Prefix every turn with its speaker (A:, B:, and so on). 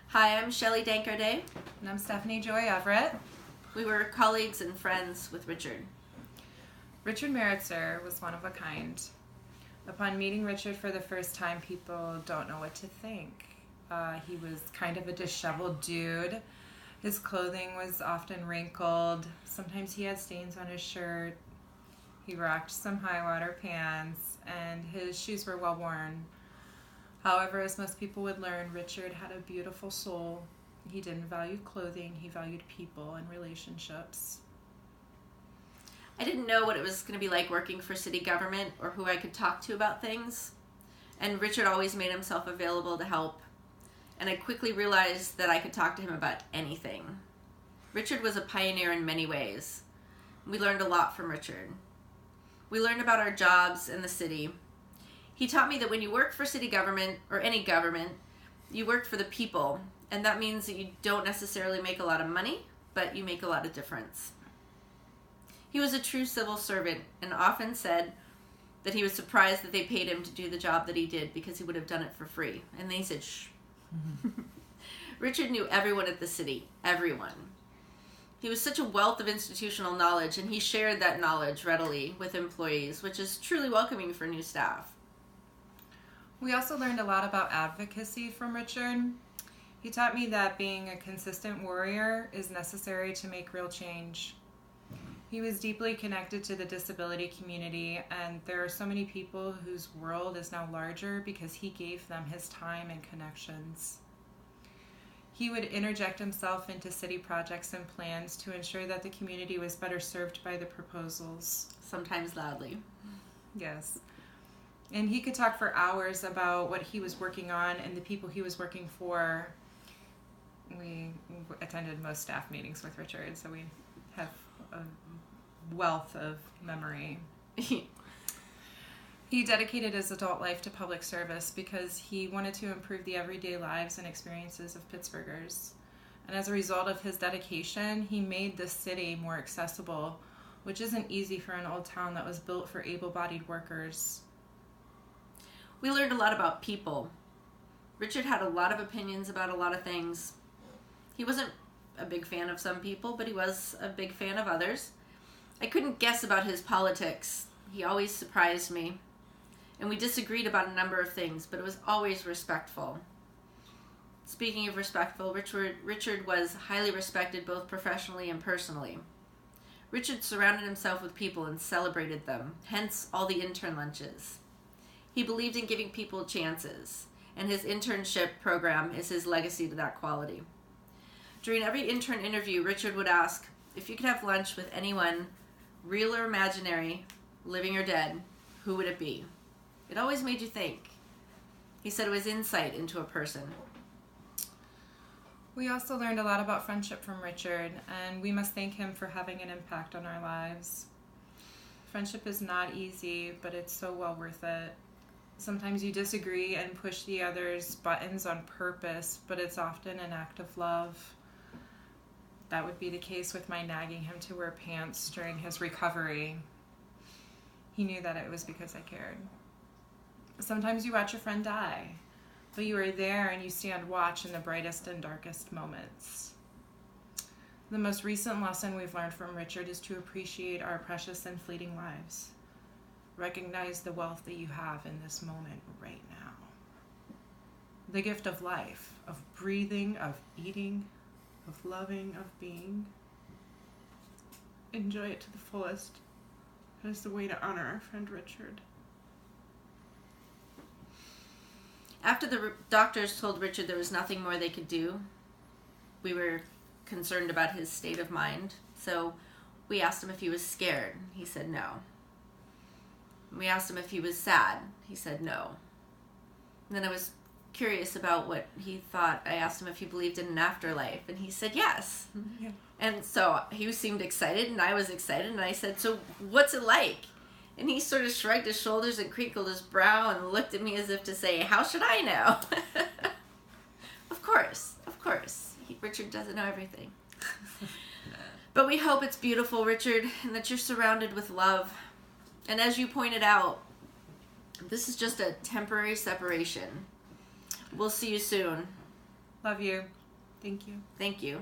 A: Hi, I'm Shelley Dankarday.
B: And I'm Stephanie Joy Everett.
A: We were colleagues and friends with Richard.
B: Richard Meritzer was one of a kind. Upon meeting Richard for the first time, people don't know what to think. He was kind of a disheveled dude. His clothing was often wrinkled. Sometimes he had stains on his shirt. He rocked some high-water pants, and his shoes were well worn. However, as most people would learn, Richard had a beautiful soul. He didn't value clothing, he valued people and relationships.
A: I didn't know what it was going to be like working for city government or who I could talk to about things. And Richard always made himself available to help. And I quickly realized that I could talk to him about anything. Richard was a pioneer in many ways. We learned a lot from Richard. We learned about our jobs in the city. He taught me that when you work for city government or any government, you work for the people. And that means that you don't necessarily make a lot of money, but you make a lot of difference. He was a true civil servant and often said that he was surprised that they paid him to do the job that he did because he would have done it for free. And they said, shh. Richard knew everyone at the city, everyone. He was such a wealth of institutional knowledge, and he shared that knowledge readily with employees, which is truly welcoming for new staff.
B: We also learned a lot about advocacy from Richard. He taught me that being a consistent warrior is necessary to make real change. He was deeply connected to the disability community, and there are so many people whose world is now larger because he gave them his time and connections. He would interject himself into city projects and plans to ensure that the community was better served by the proposals.
A: Sometimes loudly.
B: Yes. And he could talk for hours about what he was working on and the people he was working for. We attended most staff meetings with Richard, so we have a wealth of memory. He dedicated his adult life to public service because he wanted to improve the everyday lives and experiences of Pittsburghers. And as a result of his dedication, he made the city more accessible, which isn't easy for an old town that was built for able-bodied workers.
A: We learned a lot about people. Richard had a lot of opinions about a lot of things. He wasn't a big fan of some people, but he was a big fan of others. I couldn't guess about his politics. He always surprised me. And we disagreed about a number of things, but it was always respectful. Speaking of respectful, Richard was highly respected both professionally and personally. Richard surrounded himself with people and celebrated them, hence all the intern lunches. He believed in giving people chances, and his internship program is his legacy to that quality. During every intern interview, Richard would ask, if you could have lunch with anyone, real or imaginary, living or dead, who would it be? It always made you think. He said it was insight into a person.
B: We also learned a lot about friendship from Richard, and we must thank him for having an impact on our lives. Friendship is not easy, but it's so well worth it. Sometimes you disagree and push the other's buttons on purpose, but it's often an act of love. That would be the case with my nagging him to wear pants during his recovery. He knew that it was because I cared. Sometimes you watch a friend die, but you are there and you stand watch in the brightest and darkest moments. The most recent lesson we've learned from Richard is to appreciate our precious and fleeting lives. Recognize the wealth that you have in this moment right now. The gift of life, of breathing, of eating, of loving, of being. Enjoy it to the fullest. That is the way to honor our friend Richard.
A: After the doctors told Richard there was nothing more they could do, we were concerned about his state of mind. So we asked him if he was scared. He said no. We asked him if he was sad. He said no. And then I was curious about what he thought. I asked him if he believed in an afterlife, and he said yes.
B: Yeah.
A: And so he seemed excited, and I was excited, and I said, so what's it like? And he sort of shrugged his shoulders and crinkled his brow and looked at me as if to say, how should I know? Of course. Richard doesn't know everything. But we hope it's beautiful, Richard, and that you're surrounded with love. And as you pointed out, this is just a temporary separation. We'll see you soon.
B: Love you. Thank you.
A: Thank you.